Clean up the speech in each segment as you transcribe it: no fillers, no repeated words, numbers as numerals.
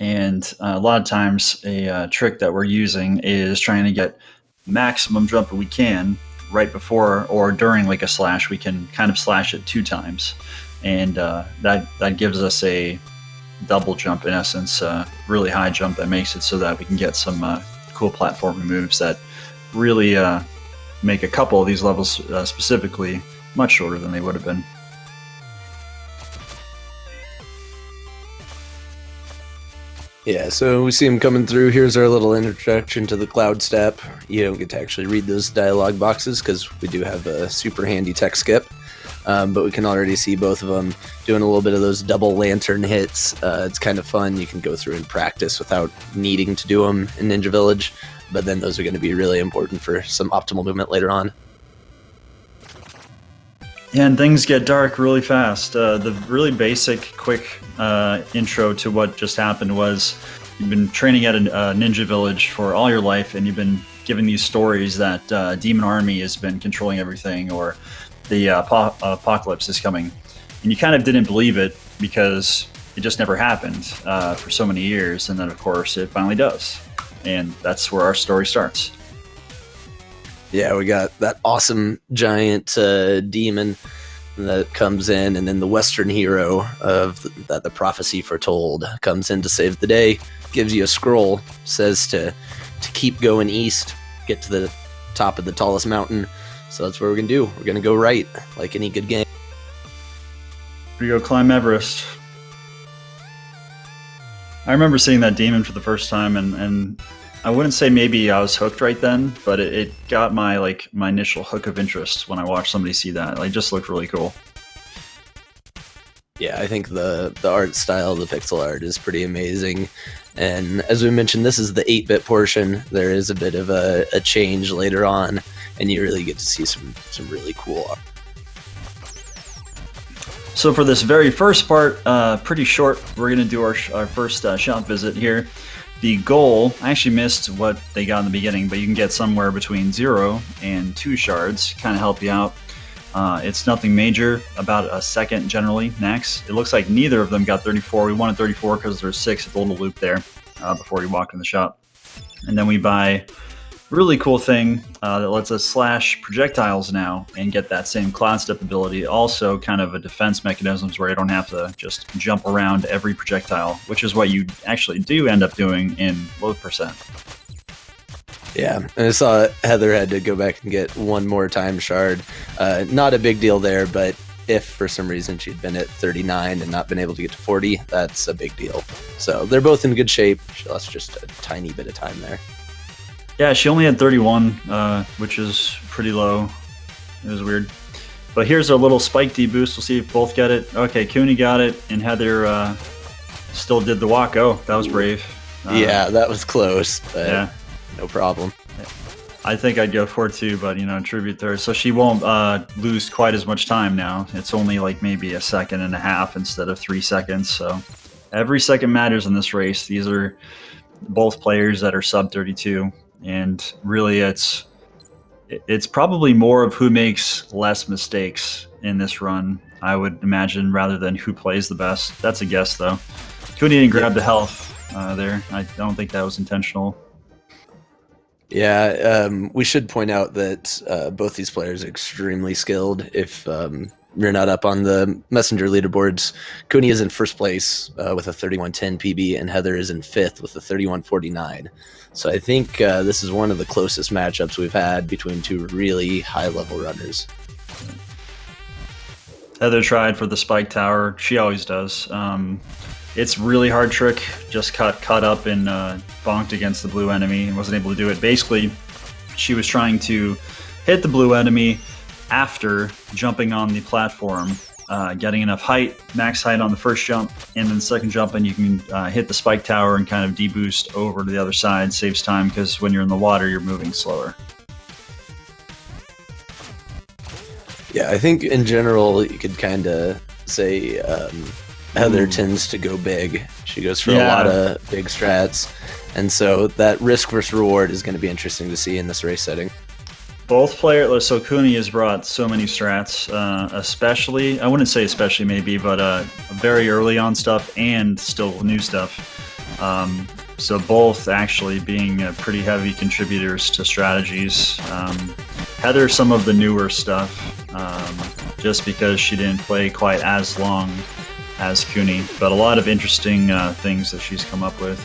And a lot of times, a trick that we're using is trying to get maximum jump that we can right before or during like a slash. We can kind of slash it 2 times, and that gives us a double jump in essence, really high jump that makes it so that we can get some cool platforming moves that really make a couple of these levels specifically much shorter than they would have been. Yeah, so we see him coming through. Here's our little introduction to the Cloud Step. You don't get to actually read those dialogue boxes because we do have a super handy text skip. But we can already see both of them doing a little bit of those double lantern hits. It's kind of fun. You can go through and practice without needing to do them in Ninja Village. But then those are going to be really important for some optimal movement later on. Yeah, and things get dark really fast. The really basic, quick intro to what just happened was you've been training at a ninja village for all your life, and you've been given these stories that Demon Army has been controlling everything, or the apocalypse is coming. And you kind of didn't believe it because it just never happened for so many years, and then, of course, it finally does. And that's where our story starts. Yeah, we got that awesome giant demon that comes in, and then the Western hero of that the prophecy foretold comes in to save the day, gives you a scroll, says to keep going east, get to the top of the tallest mountain. So that's what we're going to do. We're going to go right, like any good game. We go climb Everest. I remember seeing that demon for the first time, and I wouldn't say maybe I was hooked right then, but it got my initial hook of interest when I watched somebody see that. It just looked really cool. Yeah, I think the art style, the pixel art is pretty amazing. And as we mentioned, this is the 8-bit portion. There is a bit of a change later on, and you really get to see some really cool art. So for this very first part, pretty short, we're going to do our first shop visit here. The goal, I actually missed what they got in the beginning, but you can get somewhere between 0 and 2 shards, kind of help you out. It's nothing major, about a second generally, max. It looks like neither of them got 34. We wanted 34 because there's 6 at the little loop there before you walk in the shop. And then we buy a really cool thing that lets us slash projectiles now and get that same Cloud Step ability. Also kind of a defense mechanism where you don't have to just jump around every projectile, which is what you actually do end up doing in low percent. Yeah, and I saw Heather had to go back and get one more time shard. Not a big deal there, but if for some reason she'd been at 39 and not been able to get to 40, that's a big deal. So they're both in good shape. She lost just a tiny bit of time there. Yeah, she only had 31, which is pretty low. It was weird. But here's our little spike D boost. We'll see if both get it. Okay, Kuni got it, and Heather still did the walk. Oh, that was brave. Yeah, that was close, but yeah. No problem. I think I'd go for it too, but tribute to her. So she won't lose quite as much time now. It's only like maybe a second and a half instead of 3 seconds. So every second matters in this race. These are both players that are sub 32, and really it's probably more of who makes less mistakes in this run, I would imagine, rather than who plays the best. That's a guess, though. Kuni didn't grab the health there. I don't think that was intentional. Yeah, we should point out that both these players are extremely skilled. If you're not up on the messenger leaderboards, Kuni is in first place with a 3110 PB, and Heather is in 5th with a 3149. So I think this is one of the closest matchups we've had between two really high-level runners. Heather tried for the spike tower. She always does. It's really hard trick. Just caught up and bonked against the blue enemy and wasn't able to do it. Basically, she was trying to hit the blue enemy after jumping on the platform, getting enough height, max height on the first jump, and then second jump, and you can hit the spike tower and kind of deboost over to the other side. Saves time because when you're in the water, you're moving slower. Yeah, I think in general you could kind of say Heather tends to go big. She goes for a lot of big strats, and so that risk versus reward is going to be interesting to see in this race setting. Both players, so Kuni has brought so many strats, especially, I wouldn't say especially maybe, but very early on stuff and still new stuff. So both actually being pretty heavy contributors to strategies. Heather, some of the newer stuff, just because she didn't play quite as long as Kuni, but a lot of interesting things that she's come up with.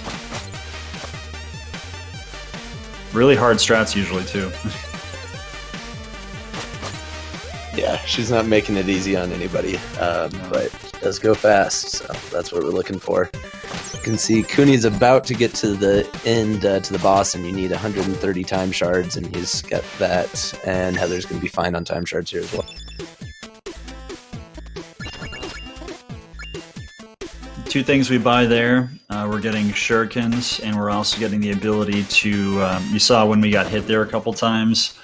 Really hard strats usually too. Yeah, she's not making it easy on anybody, but she does go fast, so that's what we're looking for. You can see Kuni's about to get to the end, to the boss, and you need 130 time shards, and he's got that, and Heather's going to be fine on time shards here as well. Two things we buy there, we're getting shurikens, and we're also getting the ability to, you saw when we got hit there a couple times,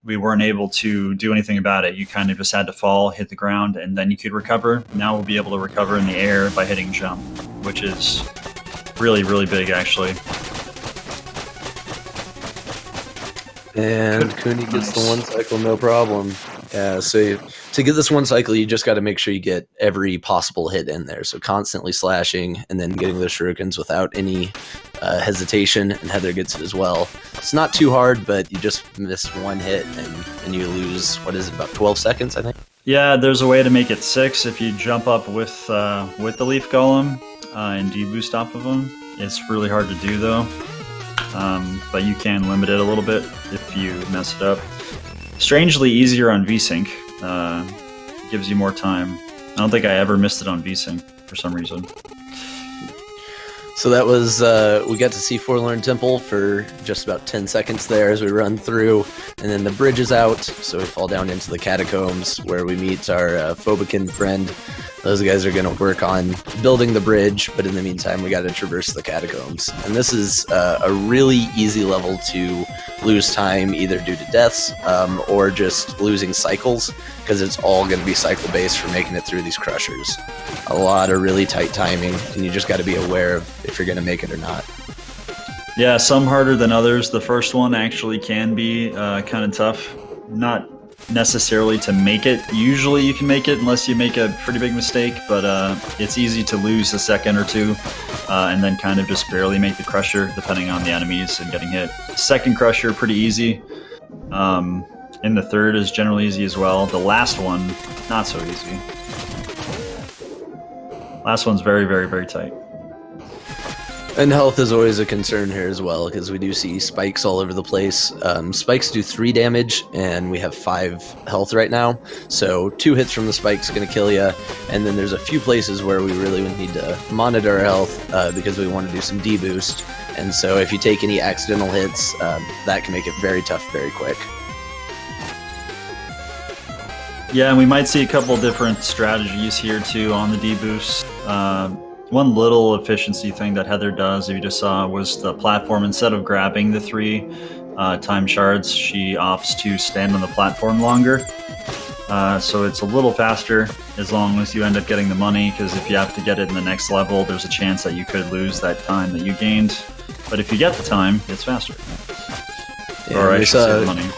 we weren't able to do anything about it. You kind of just had to fall, hit the ground, and then you could recover. Now we'll be able to recover in the air by hitting jump, which is really, really big, actually. And Kuni gets the one cycle, no problem. Yeah, so to get this one cycle, you just got to make sure you get every possible hit in there. So constantly slashing and then getting those shurikens without any hesitation, and Heather gets it as well. It's not too hard, but you just miss one hit and you lose, what is it, about 12 seconds, I think? Yeah, there's a way to make it 6 if you jump up with the Leaf Golem and deboost off of him. It's really hard to do though, but you can limit it a little bit if you mess it up. Strangely easier on VSync, gives you more time. I don't think I ever missed it on VSync for some reason. So that was, we got to see Forlorn Temple for just about 10 seconds there as we run through, and then the bridge is out, so we fall down into the catacombs where we meet our Phobican friend. Those guys are going to work on building the bridge, but in the meantime, we got to traverse the catacombs. And this is a really easy level to lose time, either due to deaths or just losing cycles, because it's all going to be cycle-based for making it through these crushers. A lot of really tight timing, and you just got to be aware of if you're going to make it or not. Yeah, some harder than others. The first one actually can be kind of tough. Not necessarily to make it. Usually you can make it unless you make a pretty big mistake, but it's easy to lose a second or two and then kind of just barely make the crusher depending on the enemies and getting hit. Second crusher, pretty easy. And the third is generally easy as well. The last one, not so easy. Last one's very, very, very tight. And health is always a concern here as well, because we do see spikes all over the place. Spikes do 3 damage, and we have 5 health right now. So 2 hits from the spike's going to kill you. And then there's a few places where we really need to monitor our health because we want to do some deboost. And so if you take any accidental hits, that can make it very tough very quick. Yeah, and we might see a couple different strategies here too on the deboost. One little efficiency thing that Heather does, if you just saw, was the platform. Instead of grabbing the 3 time shards, she opts to stand on the platform longer. So it's a little faster as long as you end up getting the money, because if you have to get it in the next level, there's a chance that you could lose that time that you gained. But if you get the time, it's faster. Yeah, or I should say the money.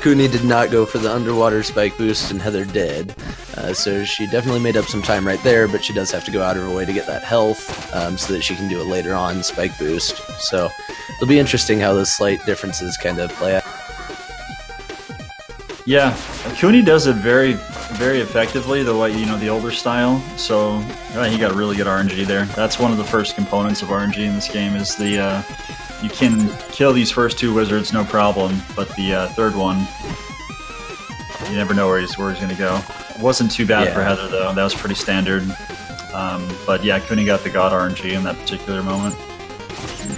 Kuni did not go for the underwater spike boost, and Heather did. So she definitely made up some time right there, but she does have to go out of her way to get that health so that she can do it later on, spike boost. So it'll be interesting how those slight differences kind of play out. Yeah, Kuni does it very, very effectively, the way, the older style. So he got really good RNG there. That's one of the first components of RNG in this game is the you can kill these first 2 wizards, no problem, but the third one, you never know where he's going to go. It wasn't too bad for Heather, though. That was pretty standard. But yeah, Kuni got the god RNG in that particular moment.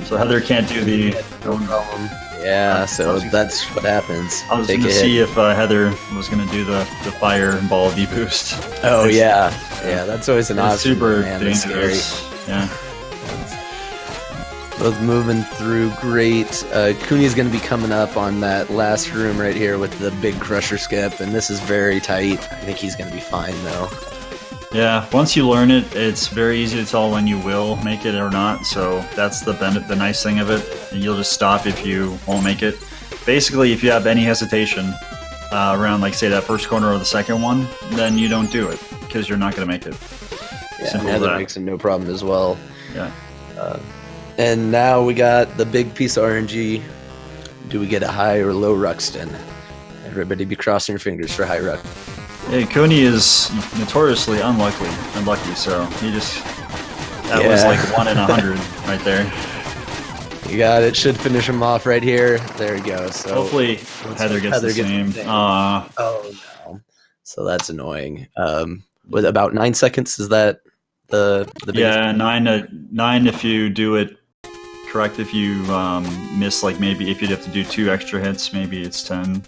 So Heather can't do the... No problem. Yeah, so that's what happens. I was going to see if Heather was going to do the fire ball deboost. Oh, yeah. Yeah, that's always an option. Super man, dangerous. Yeah. Both moving through great. Kuni's going to be coming up on that last room right here with the big crusher skip, and this is very tight. I think he's going to be fine, though. Yeah, once you learn it, it's very easy to tell when you will make it or not, so that's the nice thing of it. And you'll just stop if you won't make it. Basically, if you have any hesitation around, like, say, that first corner or the second one, then you don't do it, because you're not going to make it. Yeah, and Heather makes it no problem as well. Yeah. And now we got the big piece of RNG. Do we get a high or low Ruxton? Everybody be crossing your fingers for high Ruxton. Hey, Kuni is notoriously unlucky, so he just... That was like 1 in 100 right there. You got it. Should finish him off right here. There we go. So hopefully Heather gets the same. Oh, no. So that's annoying. With about 9 seconds, is that the yeah, 9 if you do it correct. If you miss, like maybe if you'd have to do 2 extra hits, maybe it's 10.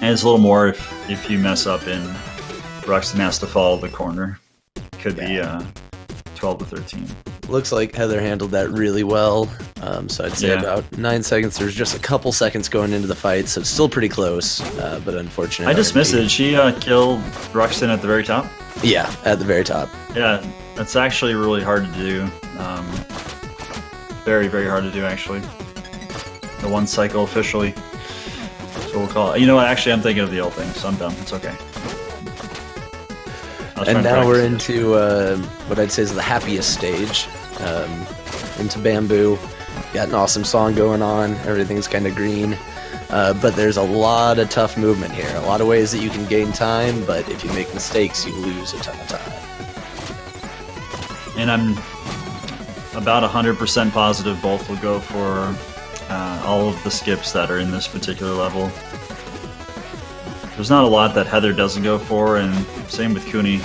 And it's a little more if you mess up and Ruxton has to follow the corner. Could be 12 to 13. Looks like Heather handled that really well. So I'd say about 9 seconds. There's just a couple seconds going into the fight, so it's still pretty close, but unfortunately. I just missed it. Did she killed Ruxton at the very top? Yeah, at the very top. Yeah, that's actually really hard to do. Very, very hard to do, actually. The 1 cycle officially. So we'll call it. You know what? Actually, I'm thinking of the old thing, so I'm done. It's okay. And now we're into what I'd say is the happiest stage, into Bamboo. Got an awesome song going on. Everything's kind of green. But there's a lot of tough movement here. A lot of ways that you can gain time, but if you make mistakes, you lose a ton of time. And I'm about 100% positive both will go for all of the skips that are in this particular level. There's not a lot that Heather doesn't go for, and same with Kuni.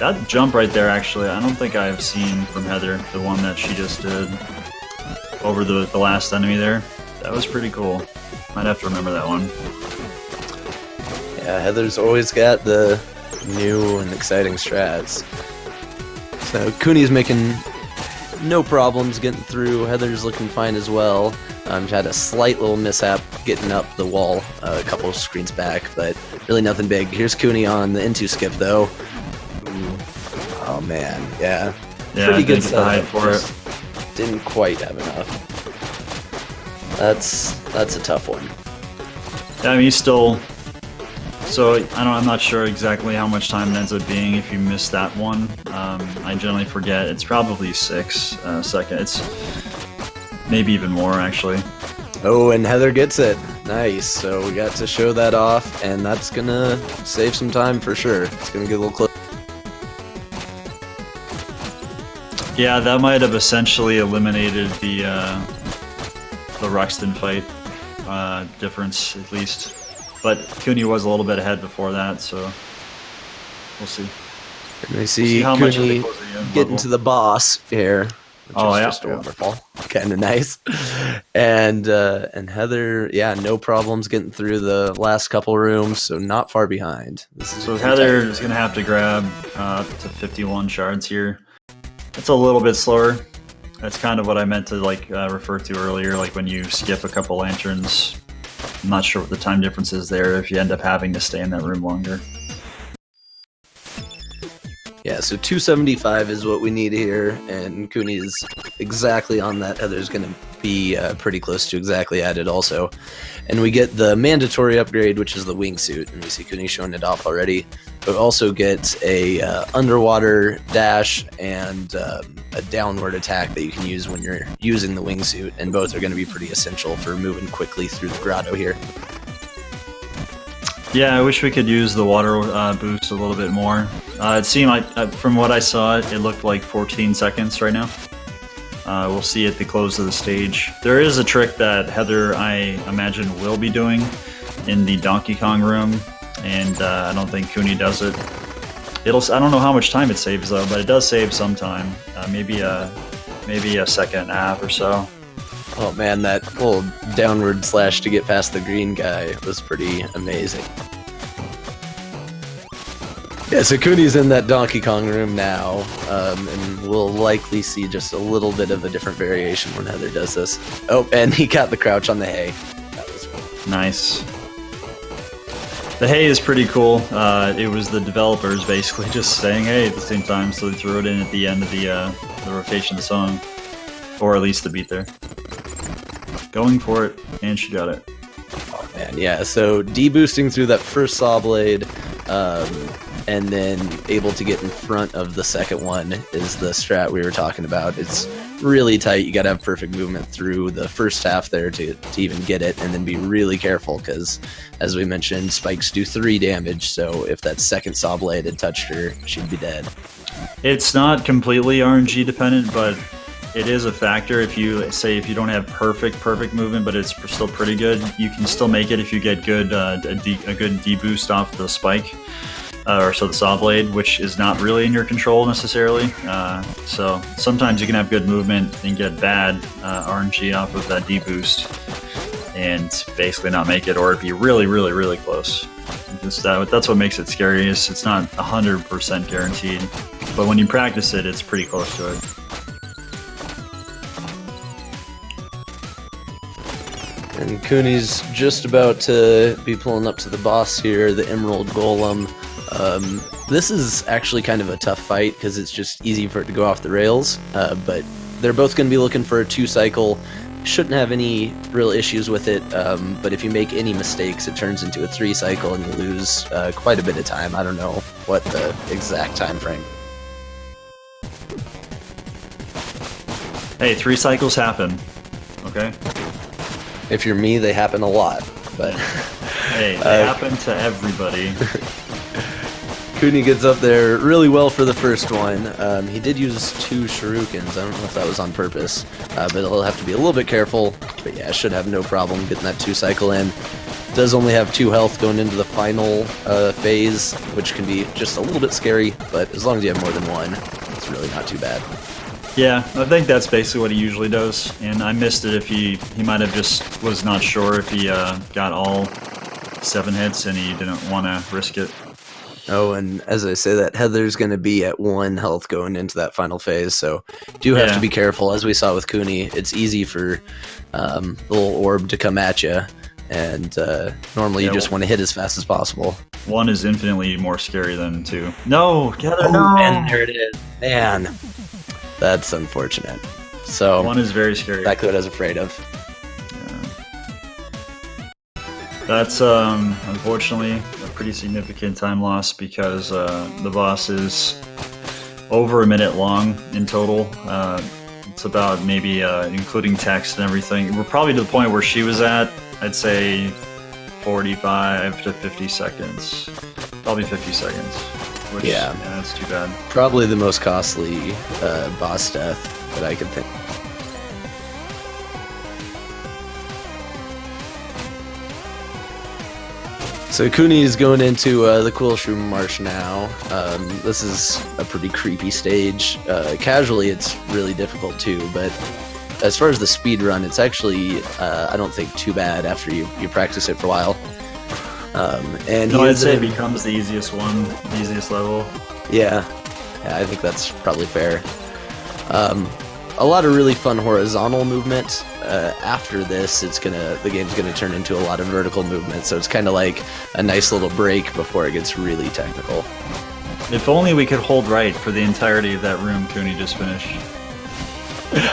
That jump right there, actually, I don't think I've seen from Heather, the one that she just did over the last enemy there. That was pretty cool. Might have to remember that one. Yeah, Heather's always got the new and exciting strats. So Kuni's making no problems getting through. Heather's looking fine as well. She had a slight little mishap getting up the wall a couple of screens back, but really nothing big. Here's Kuni on the into skip though. Ooh. Oh man, yeah. Pretty good side for it. Didn't quite have enough. That's a tough one. Yeah, I mean he's still. So I'm not sure exactly how much time it ends up being if you miss that one. I generally forget. It's probably 6 seconds. It's maybe even more actually. Oh, and Heather gets it. Nice. So we got to show that off, and that's gonna save some time for sure. It's gonna get a little close. Yeah, that might have essentially eliminated the Ruxton fight difference at least. But Kuni was a little bit ahead before that, so we'll see. And we see how much getting to the boss here, which is just wonderful, kind of nice. And Heather, yeah, no problems getting through the last couple rooms, so not far behind. So Heather is gonna have to grab up to 51 shards here. It's a little bit slower. That's kind of what I meant to refer to earlier, like when you skip a couple lanterns. I'm not sure what the time difference is there if you end up having to stay in that room longer. Yeah, so 275 is what we need here, and Kuni is exactly on that. Heather's going to be pretty close to exactly at it also. And we get the mandatory upgrade, which is the wingsuit, and we see Kuni showing it off already. But we also get a underwater dash and a downward attack that you can use when you're using the wingsuit, and both are going to be pretty essential for moving quickly through the grotto here. Yeah, I wish we could use the water boost a little bit more. It seemed like, from what I saw, it looked like 14 seconds right now. We'll see at the close of the stage. There is a trick that Heather, I imagine, will be doing in the Donkey Kong room, and I don't think Kuni does it. I don't know how much time it saves though, but it does save some time. Maybe a second and a half or so. Oh man, that little downward slash to get past the green guy was pretty amazing. Yeah, so Kuni's in that Donkey Kong room now, and we'll likely see just a little bit of a different variation when Heather does this. Oh, and he got the crouch on the hay. That was cool. Nice. The hay is pretty cool. It was the developers basically just saying hey at the same time, so they threw it in at the end of the rotation song, or at least the beat there. Going for it, and she got it. Oh man, yeah, so deboosting through that first saw blade, and then able to get in front of the second one is the strat we were talking about. It's really tight. You got to have perfect movement through the first half there to even get it, and then be really careful because, as we mentioned, spikes do 3 damage. So if that second saw blade had touched her, she'd be dead. It's not completely RNG dependent, but it is a factor. If you don't have perfect movement, but it's still pretty good, you can still make it if you get good a good deboost off the spike, the saw blade, which is not really in your control necessarily. So sometimes you can have good movement and get bad RNG off of that deboost, and basically not make it, or it'd be really close. That's what makes it scary. Is it's not 100% guaranteed, but when you practice it, it's pretty close to it. And Kuni's just about to be pulling up to the boss here, the Emerald Golem. This is actually kind of a tough fight because it's just easy for it to go off the rails, but they're both going to be looking for a 2-cycle. Shouldn't have any real issues with it, but if you make any mistakes, it turns into a 3-cycle and you lose quite a bit of time. I don't know what the exact time frame. Hey, 3 cycles happen, okay? If you're me, they happen a lot, but hey, they happen to everybody. Kuni gets up there really well for the first one. He did use 2 shurikens. I don't know if that was on purpose, but he'll have to be a little bit careful. But yeah, should have no problem getting that 2-cycle in. Does only have 2 health going into the final phase, which can be just a little bit scary, but as long as you have more than 1, it's really not too bad. Yeah, I think that's basically what he usually does, and I missed it if he might have just was not sure if he got all 7 hits and he didn't want to risk it. Oh, and as I say that, Heather's going to be at 1 health going into that final phase, so do have to be careful. As we saw with Kuni, it's easy for the little orb to come at you, and normally you just want to hit as fast as possible. 1 is infinitely more scary than 2. No, Heather, no! And there it is. Man, that's unfortunate. So 1 is very scary. Exactly what I was afraid of. That's unfortunately a pretty significant time loss because the boss is over a minute long in total. It's about maybe including text and everything. We're probably to the point where she was at, I'd say 45 to 50 seconds. Probably 50 seconds. Which, yeah, that's too bad. Probably the most costly boss death that I could think. So Kuni is going into the Cool Shroom Marsh now. This is a pretty creepy stage. Casually, it's really difficult too, but as far as the speed run, it's actually I don't think too bad after you practice it for a while. And I'd say it becomes the easiest one, the easiest level. Yeah, I think that's probably fair. A lot of really fun horizontal movement. After this, the game's gonna turn into a lot of vertical movement, so it's kind of like a nice little break before it gets really technical. If only we could hold right for the entirety of that room Kuni just finished.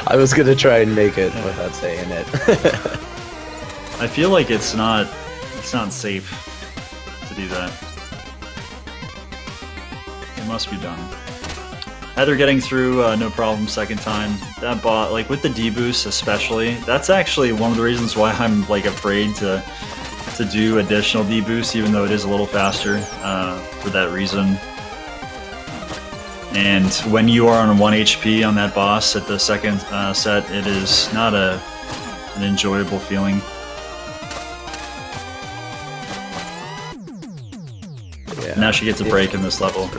I was gonna try and make it without saying it. I feel like it's not safe to do that. It must be done. Heather getting through no problem second time. That bot, like with the deboost especially, that's actually one of the reasons why I'm like afraid to do additional deboost, even though it is a little faster for that reason. And when you are on 1 HP on that boss at the second set, it is not an enjoyable feeling. Yeah. Now she gets a break in this level.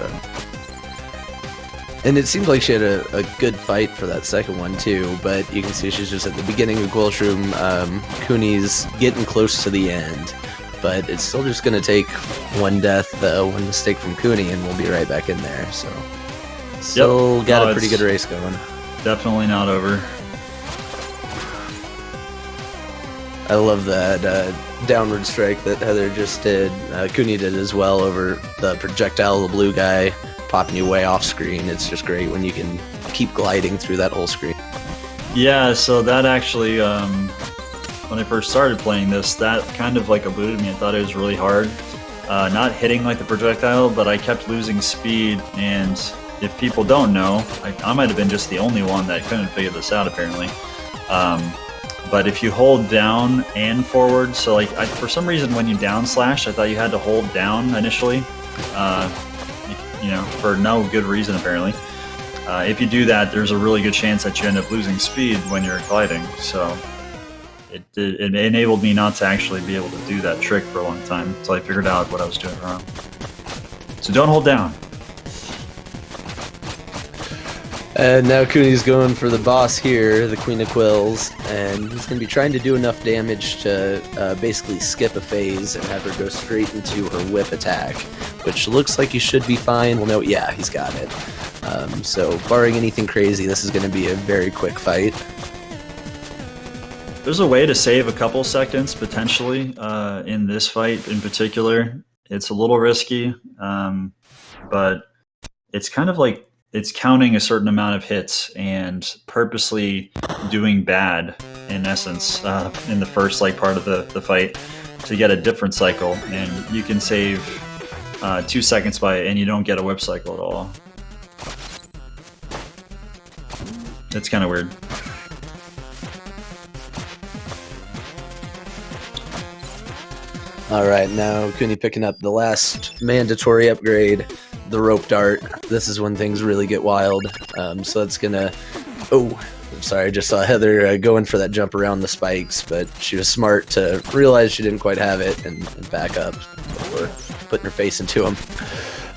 And it seemed like she had a good fight for that second one too, but you can see she's just at the beginning of Gwilshroom. Kuni's getting close to the end, but it's still just going to take 1 death, 1 mistake from Kuni, and we'll be right back in there. So still got a pretty good race going. Definitely not over. I love that downward strike that Heather just did. Kuni did as well over the projectile of the blue guy, popping you way off screen. It's just great when you can keep gliding through that whole screen. Yeah, so that actually, when I first started playing this, that kind of like eluded me. I thought it was really hard. Not hitting like the projectile, but I kept losing speed, and if people don't know, I might have been just the only one that couldn't figure this out apparently. But if you hold down and forward, so like for some reason when you down slash, I thought you had to hold down initially, you know, for no good reason apparently. If you do that, there's a really good chance that you end up losing speed when you're gliding. So it enabled me not to actually be able to do that trick for a long time until I figured out what I was doing wrong. So don't hold down. And now Kuni's going for the boss here, the Queen of Quills, and he's going to be trying to do enough damage to basically skip a phase and have her go straight into her whip attack, which looks like he should be fine. Well, no, yeah, he's got it. So barring anything crazy, this is going to be a very quick fight. There's a way to save a couple seconds, potentially, in this fight in particular. It's a little risky, but it's kind of like it's counting a certain amount of hits and purposely doing bad, in essence, in the first part of the fight to get a different cycle. And you can save 2 seconds by it, and you don't get a whip cycle at all. It's kind of weird. Alright, now Kuni picking up the last mandatory upgrade, the rope dart. This is when things really get wild. So it's gonna... Oh, I'm sorry, I just saw Heather going for that jump around the spikes, but she was smart to realize she didn't quite have it and back up before putting her face into him.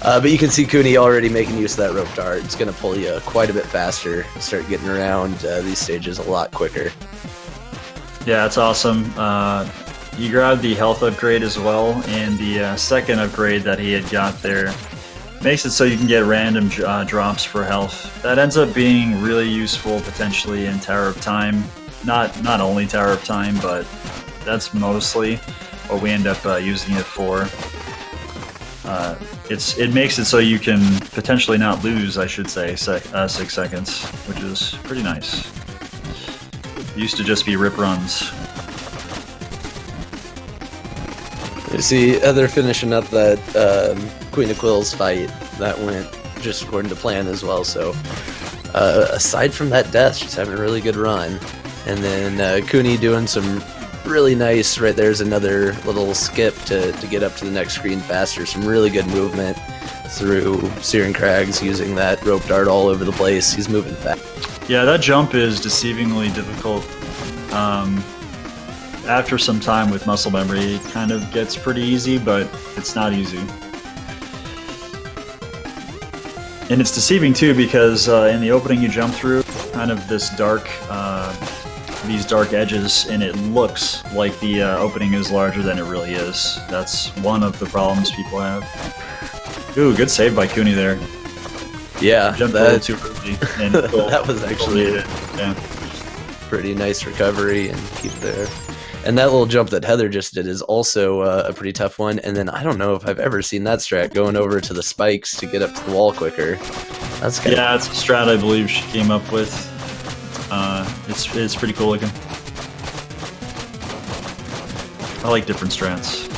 But you can see Kuni already making use of that rope dart. It's gonna pull you quite a bit faster, start getting around these stages a lot quicker. Yeah, it's awesome. You grabbed the health upgrade as well, and the second upgrade that he had got there makes it so you can get random drops for health. That ends up being really useful potentially in Tower of Time. Not only Tower of Time, but that's mostly what we end up using it for. It makes it so you can potentially not lose, I should say, 6 seconds, which is pretty nice. It used to just be rip runs. You see Heather finishing up that Queen of Quills fight. That went just according to plan as well. So aside from that death, she's having a really good run. And then Kuni doing some really nice, right there's another little skip to get up to the next screen faster. Some really good movement through Searing Crags using that rope dart all over the place. He's moving fast. Yeah, that jump is deceivingly difficult. After some time with muscle memory, it kind of gets pretty easy, but it's not easy. And it's deceiving too because in the opening you jump through kind of this dark, these dark edges, and it looks like the opening is larger than it really is. That's one of the problems people have. Ooh, good save by Kuni there. Yeah, Jumped a little too early. And that was actually yeah. Pretty nice recovery and keep there. And that little jump that Heather just did is also a pretty tough one. And then I don't know if I've ever seen that strat going over to the spikes to get up to the wall quicker. That's kind yeah, it's a strat I believe she came up with. It's pretty cool looking. I like different strats.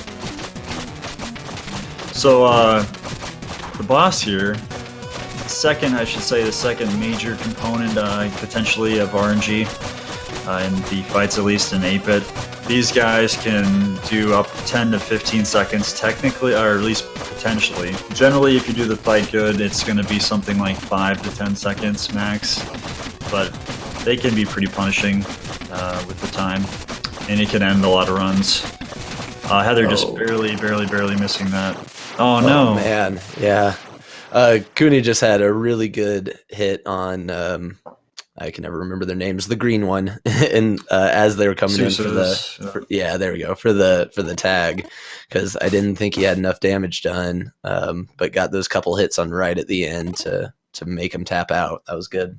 So the boss here, the second major component potentially of RNG in the fights, at least in 8-bit. These guys can do up 10 to 15 seconds technically, or at least potentially. Generally, if you do the fight good, it's going to be something like 5 to 10 seconds max, but they can be pretty punishing with the time, and it can end a lot of runs. Heather just barely missing that. Oh no. Oh man, yeah. Kuni just had a really good hit on I can never remember their names. The green one, and as they were coming in for the, yeah, there we go for the tag, because I didn't think he had enough damage done, but got those couple hits on right at the end to make him tap out. That was good.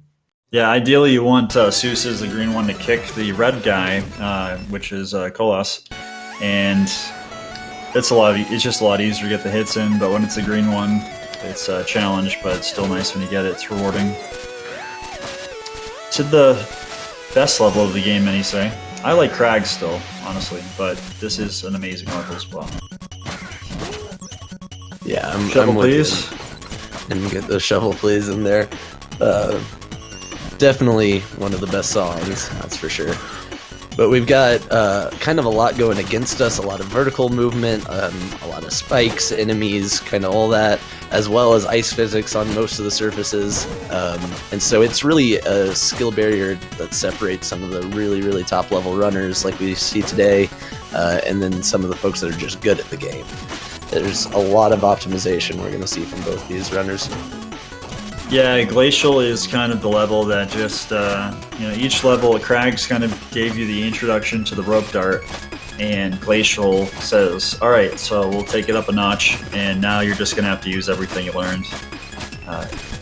Yeah, ideally you want Seuss, the green one, to kick the red guy, which is Kolos, and it's just a lot easier to get the hits in. But when it's the green one, it's a challenge, but it's still nice when you get it. It's rewarding. To the best level of the game, many say. I like Crag still, honestly, but this is an amazing level as well. Yeah, Shovel, please. and get the Shovel Please in there. Definitely one of the best songs, that's for sure. But we've got kind of a lot going against us, a lot of vertical movement, a lot of spikes, enemies, kind of all that, as well as ice physics on most of the surfaces. And so it's really a skill barrier that separates some of the really, really top level runners like we see today, and then some of the folks that are just good at the game. There's a lot of optimization we're going to see from both these runners. Yeah, Glacial is kind of the level that just, each level, Crags kind of gave you the introduction to the rope dart, and Glacial says, all right, so we'll take it up a notch, and now you're just going to have to use everything you learned.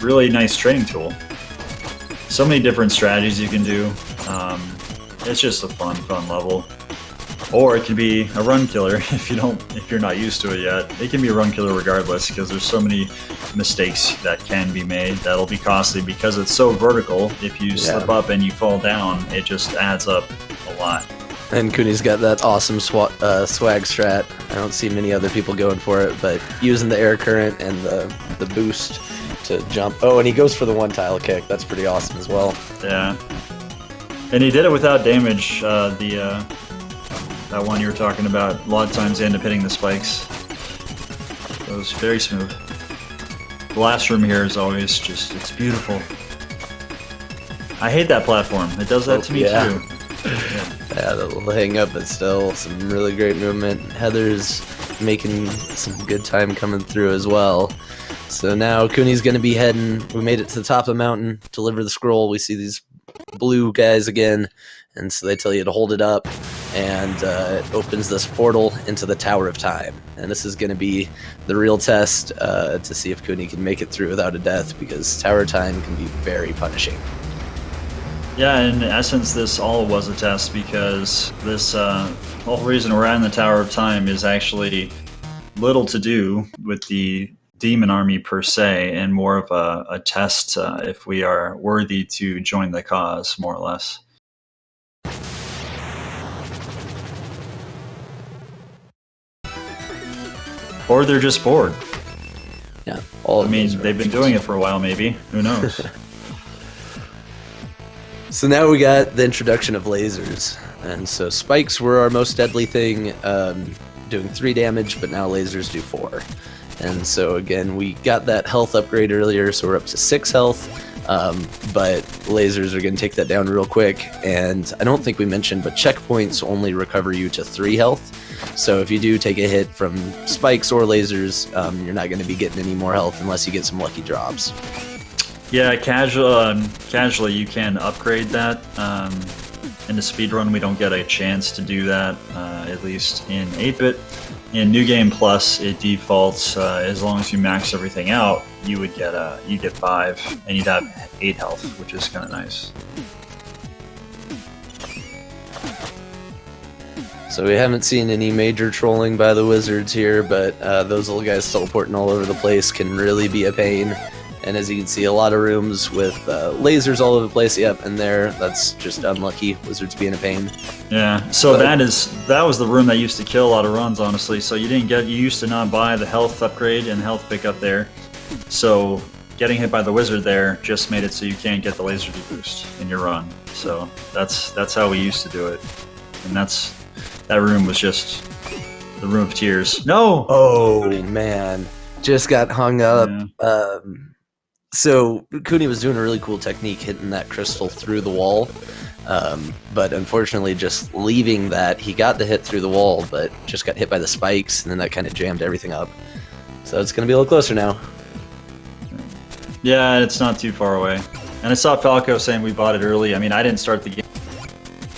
Really nice training tool. So many different strategies you can do. It's just a fun level. Or it can be a run killer if you're not used to it yet. It can be a run killer regardless, because there's so many mistakes that can be made that'll be costly because it's so vertical. If you slip up and you fall down, it just adds up a lot. And Kuni's got that awesome swag strat. I don't see many other people going for it, but using the air current and the boost to jump. Oh, and he goes for the one tile kick. That's pretty awesome as well. Yeah. And he did it without damage. That one you were talking about, a lot of times they end up hitting the spikes. It was very smooth. The last room here is always just, it's beautiful. I hate that platform. It does that to me too. Yeah, the little hang up, but still some really great movement. Heather's making some good time coming through as well. So now Kuni's going to be heading, we made it to the top of the mountain, deliver the scroll. We see these blue guys again, and so they tell you to hold it up, and it opens this portal into the Tower of Time. And this is going to be the real test to see if Kuni can make it through without a death, because Tower of Time can be very punishing. Yeah, in essence, this all was a test, because this whole reason we're at in the Tower of Time is actually little to do with the demon army per se, and more of a test if we are worthy to join the cause, more or less. Or they're just bored. Yeah, I mean, they've been doing it for a while, maybe. Who knows? So now we got the introduction of lasers. And so spikes were our most deadly thing, doing 3 damage, but now lasers do 4. And so again, we got that health upgrade earlier, so we're up to 6 health, but lasers are going to take that down real quick. And I don't think we mentioned, but checkpoints only recover you to 3 health. So if you do take a hit from spikes or lasers, you're not going to be getting any more health unless you get some lucky drops. Yeah, casually you can upgrade that. In the speedrun, we don't get a chance to do that, at least in 8-bit. In New Game Plus, it defaults as long as you max everything out, you would get you get 5, and you'd have 8 health, which is kind of nice. So we haven't seen any major trolling by the wizards here, but those little guys teleporting all over the place can really be a pain. And as you can see, a lot of rooms with lasers all over the place. Yep, and that's just unlucky. Wizards being a pain. Yeah, so that was the room that used to kill a lot of runs, honestly. So you used to not buy the health upgrade and health pickup there. So getting hit by the wizard there just made it so you can't get the laser boost in your run. So that's how we used to do it. And that room was just the room of tears. No! Oh, man. Just got hung up. Yeah. So Kuni was doing a really cool technique, hitting that crystal through the wall. But unfortunately, just leaving that, he got the hit through the wall, but just got hit by the spikes, and then that kind of jammed everything up. So it's going to be a little closer now. Yeah, it's not too far away. And I saw Falco saying we bought it early. I mean, I didn't start the game,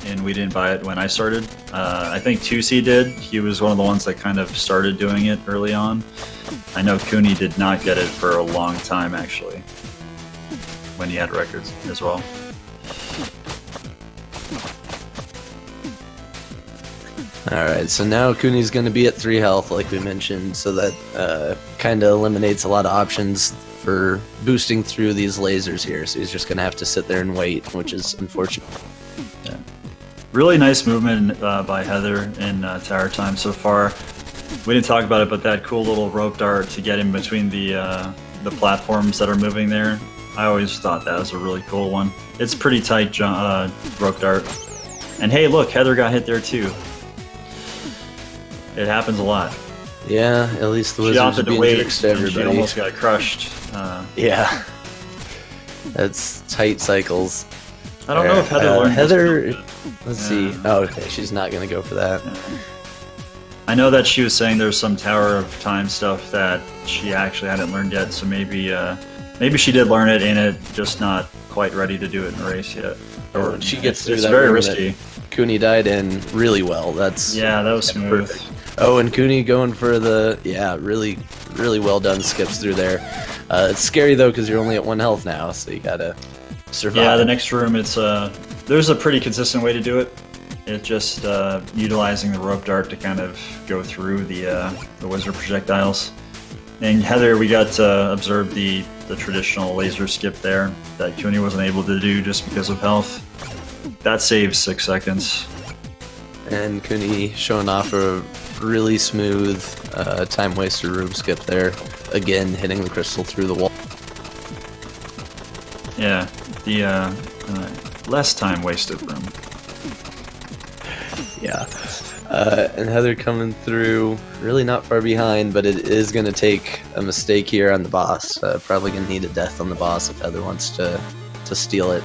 and we didn't buy it when I started. I think 2C did. He was one of the ones that kind of started doing it early on. I know Kuni did not get it for a long time, actually, when he had records as well. Alright, so now Kuni's going to be at 3 health, like we mentioned, so that kind of eliminates a lot of options for boosting through these lasers here, so he's just going to have to sit there and wait, which is unfortunate. Yeah. Really nice movement by Heather in Tower Time so far. We didn't talk about it, but that cool little rope dart to get in between the the platforms that are moving there. I always thought that was a really cool one. It's pretty tight rope dart. And hey, look, Heather got hit there too. It happens a lot. Yeah, at least the She wizards are opted to being wait, jerks to and everybody. she almost got crushed. Yeah. That's tight cycles. I don't know if Heather learned Heather, this. let's see. Oh, okay, she's not going to go for that. I know that she was saying there's some Tower of Time stuff that she actually hadn't learned yet, so maybe she did learn it and it just not quite ready to do it in a race yet. Or she gets through it's that very room risky. that Kuni died in really well. That was smooth. Perfect. Oh, and Kuni going for the really well done skips through there. It's scary though because you're only at 1 health now, so you gotta survive. Yeah, the next room, there's a pretty consistent way to do it. It's just utilizing the rope dart to kind of go through the wizard projectiles. And Heather, we got to observe the traditional laser skip there that Kuni wasn't able to do just because of health. That saves 6 seconds. And Kuni showing off a really smooth time waster room skip there. Again, hitting the crystal through the wall. Yeah, the less time wasted room. Yeah. And Heather coming through, really not far behind, but it is going to take a mistake here on the boss. Probably going to need a death on the boss if Heather wants to steal it.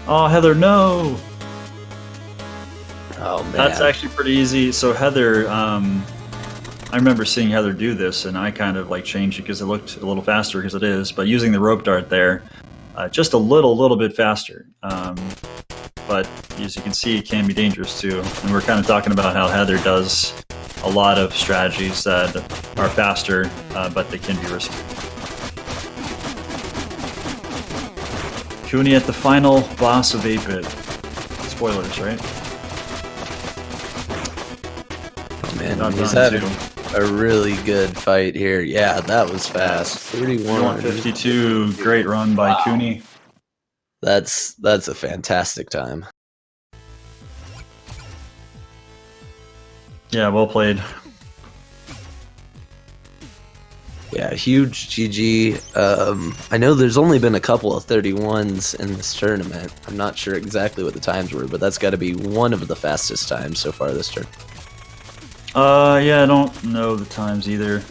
Oh, Heather, no! Oh, man. That's actually pretty easy. So Heather, I remember seeing Heather do this, and I kind of like changed it because it looked a little faster, because it is, but using the rope dart there, just a little bit faster. But as you can see, it can be dangerous too. And we're kind of talking about how Heather does a lot of strategies that are faster, but they can be risky. Kuni at the final boss of 8-bit. Spoilers, right? Oh, man, Not he's done, had a really good fight here. Yeah, that was fast. 31-52, great run by Kuni. That's a fantastic time. Yeah, well played. Yeah, huge GG. I know there's only been a couple of 31s in this tournament. I'm not sure exactly what the times were, but that's got to be one of the fastest times so far this turn. Yeah, I don't know the times either.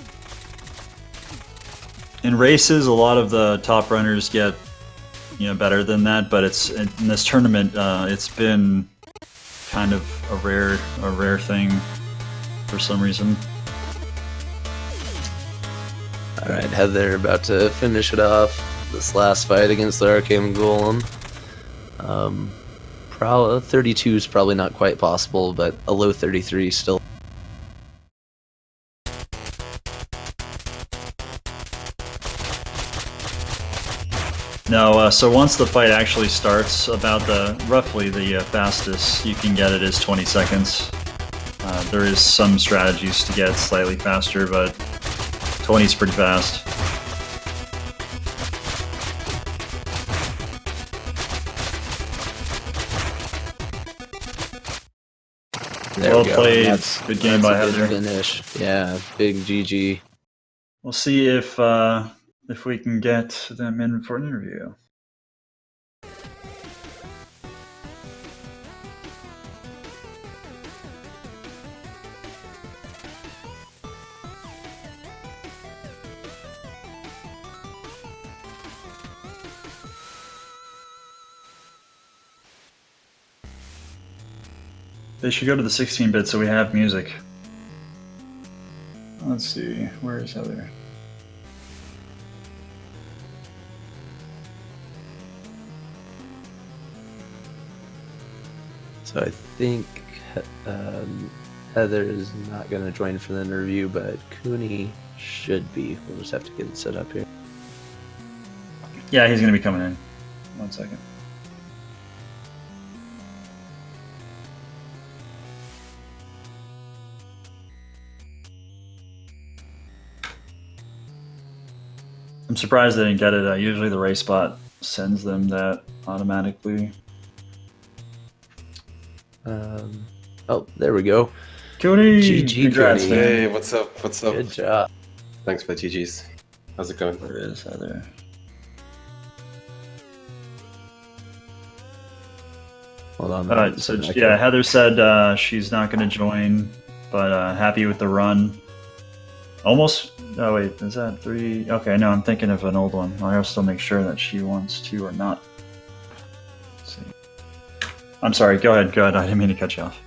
In races, a lot of the top runners get better than that, but it's in this tournament, it's been kind of a rare thing for some reason. All right, Heather about to finish it off. This last fight against the Arcane Golem. Probably 32 is probably not quite possible, but a low 33 still. No, so once the fight actually starts, about roughly the fastest you can get it is 20 seconds. There is some strategies to get slightly faster, but 20 is pretty fast. Well played. Good game by Heather. Finish. Yeah, big GG. We'll see if we can get them in for an interview. They should go to the 16-bit so we have music. Let's see, where is Heather? So I think Heather is not going to join for the interview, but Kuni should be. We'll just have to get it set up here. Yeah, he's going to be coming in. 1 second. I'm surprised they didn't get it. Usually the race bot sends them that automatically. Oh, there we go. Kuni! GG, Congrats, Kuni. man. Hey, what's up? What's up? Good job. Thanks for GG's. How's it going? Where is Heather? Hold on. Heather said she's not going to join, but happy with the run. Almost. Oh wait, is that 3? Okay, no, I'm thinking of an old one. I'll still make sure that she wants to or not. Let's see. I'm sorry. Go ahead. I didn't mean to cut you off.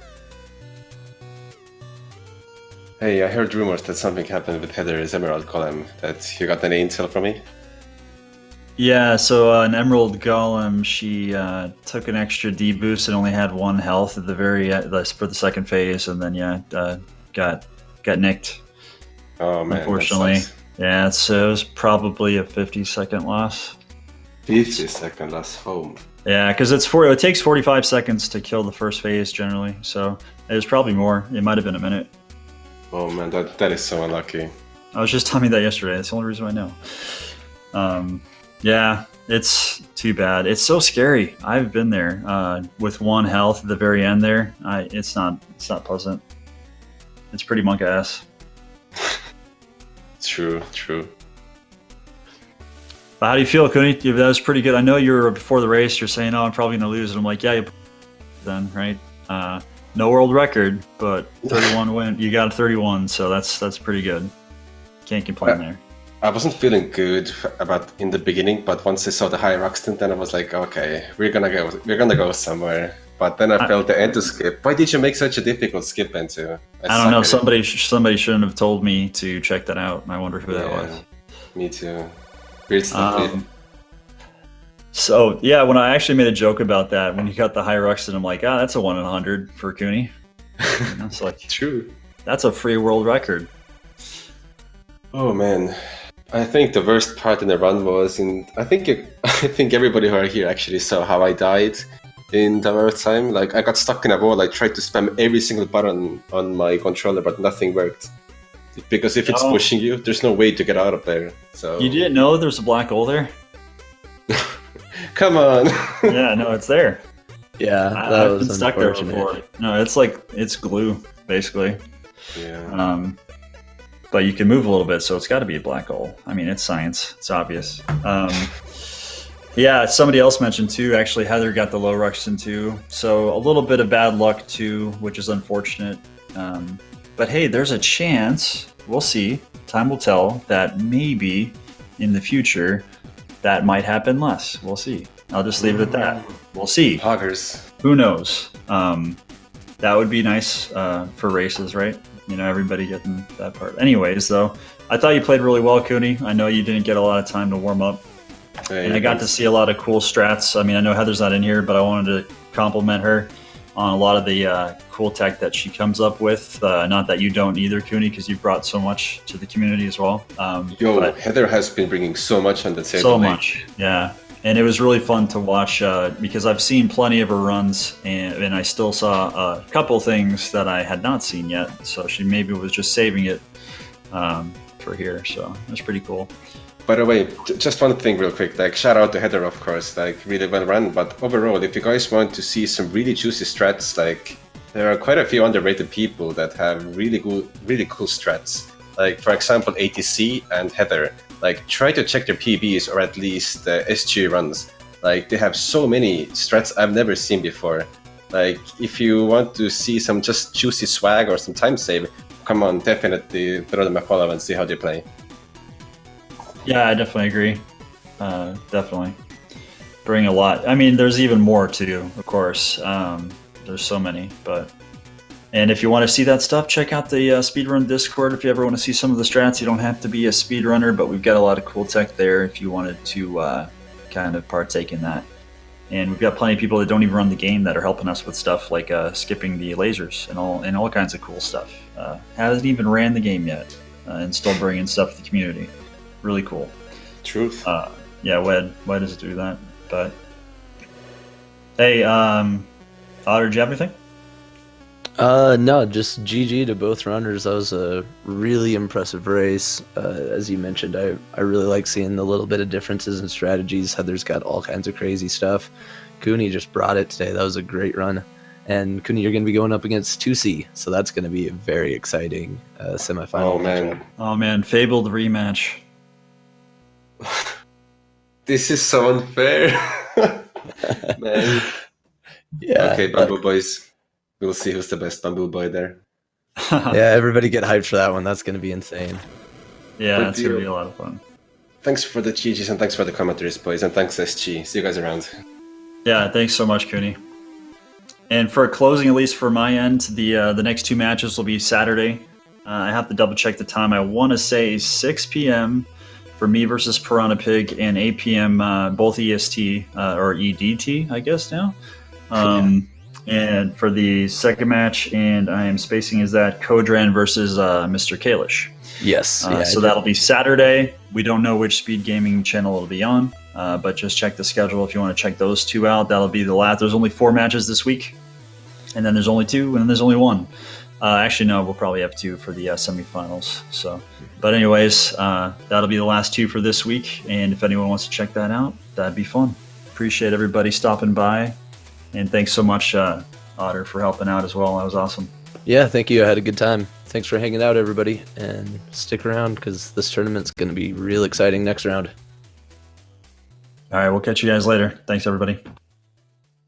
Hey, I heard rumors that something happened with Heather's Emerald Golem. That you got any intel from me? Yeah, so an Emerald Golem, she took an extra D boost and only had 1 health at the very for the second phase, and then got nicked. Oh man, unfortunately. Yeah, so it was probably a 50-second loss. 50-second loss home. Yeah, because it takes 45 seconds to kill the first phase generally, so it was probably more. It might have been a minute. Oh man, that is so unlucky. I was just telling me that yesterday. That's the only reason I know. Yeah, it's too bad. It's so scary. I've been there with 1 health at the very end there. It's not pleasant. It's pretty monk ass. True. But how do you feel, Kuni? That was pretty good. I know you were before the race. You're saying, "Oh, I'm probably gonna lose," and I'm like, "Yeah, you then, right?" No world record, but 31 win. You got a 31, so that's pretty good. Can't complain there. I wasn't feeling good about in the beginning, but once I saw the high Roxton, then I was like, okay, we're gonna go somewhere. But then I felt the end to skip. Why did you make such a difficult skip into? I don't know. Somebody shouldn't have told me to check that out. I wonder who that was. Me too. Weird stuff. So yeah, when I actually made a joke about that, when you got the high Ruxton, I'm like, that's a 1 in 100 for Kuni. It's like, true. That's a free world record. Oh man, I think the worst part in the run was I think everybody who are here actually saw how I died in the worst time. Like I got stuck in a wall. I tried to spam every single button on my controller, but nothing worked. Because if it's pushing you, there's no way to get out of there. So you didn't know there's a black hole there? Come on. Yeah, no, it's there. Yeah, I've been stuck there before. No, it's glue basically. Yeah. But you can move a little bit, so it's got to be a black hole. I mean, it's science. It's obvious. Yeah, somebody else mentioned too. Actually, Heather got the low Ruxton too. So a little bit of bad luck too, which is unfortunate. But hey, there's a chance. We'll see. Time will tell that maybe in the future that might happen less. We'll see. I'll just leave it at that. We'll see. Poggers. Who knows? That would be nice for races, right? You know, everybody getting that part. Anyways, though, I thought you played really well, Kuni. I know you didn't get a lot of time to warm up. Hey, and I got to see a lot of cool strats. I mean, I know Heather's not in here, but I wanted to compliment her on a lot of the cool tech that she comes up with. Not that you don't either, Kuni, because you've brought so much to the community as well. Heather has been bringing so much on the table. So much, yeah. And it was really fun to watch because I've seen plenty of her runs, and I still saw a couple things that I had not seen yet. So she maybe was just saving it for here. So it was pretty cool. By the way, just one thing real quick, like shout out to Heather, of course, like really well run. But overall, if you guys want to see some really juicy strats, like there are quite a few underrated people that have really cool strats. Like for example, ATC and Heather. Like try to check their PBs or at least SG runs. Like they have so many strats I've never seen before. Like if you want to see some just juicy swag or some time save, come on, definitely throw them a follow and see how they play. Yeah, I definitely agree. Definitely. Bring a lot. I mean, there's even more too, of course. There's so many, but... And if you want to see that stuff, check out the Speedrun Discord. If you ever want to see some of the strats, you don't have to be a speedrunner, but we've got a lot of cool tech there if you wanted to kind of partake in that. And we've got plenty of people that don't even run the game that are helping us with stuff like skipping the lasers and all kinds of cool stuff. Hasn't even ran the game yet and still bringing stuff to the community. Really cool. Truth. Yeah, Wed does do that. But hey, Otter, do you have anything? No, just GG to both runners. That was a really impressive race. As you mentioned, I really like seeing the little bit of differences in strategies. Heather's got all kinds of crazy stuff. Kuni just brought it today. That was a great run. And Kuni, you're going to be going up against 2C, so that's going to be a very exciting semifinal. Oh man, fabled rematch. This is so unfair. Man. Yeah. Okay, Bamboo Boys. We'll see who's the best Bamboo Boy there. Yeah, everybody get hyped for that one. That's going to be insane. Yeah, Good it's going to be deal. a lot of fun. Thanks for the GGs and thanks for the commentaries, boys, and thanks SG. See you guys around. Yeah, thanks so much, Kuni. And for closing, at least for my end, the next 2 matches will be Saturday. I have to double check the time. I want to say 6 p.m. for me versus Piranha Pig, and 8 p.m. Both EST or EDT, I guess now. And for the second match, and I am spacing, is that Kodran versus Mr. Kalish. Yes. So that'll be Saturday. We don't know which speed gaming channel it'll be on, but just check the schedule if you want to check those 2 out. That'll be the last. There's only 4 matches this week, and then there's only 2, and then there's only 1. Actually, no, we'll probably have 2 for the semifinals. So, but anyways, that'll be the last 2 for this week. And if anyone wants to check that out, that'd be fun. Appreciate everybody stopping by, and thanks so much, Otter, for helping out as well. That was awesome. Yeah, thank you. I had a good time. Thanks for hanging out, everybody, and stick around because this tournament's going to be real exciting next round. All right, we'll catch you guys later. Thanks, everybody.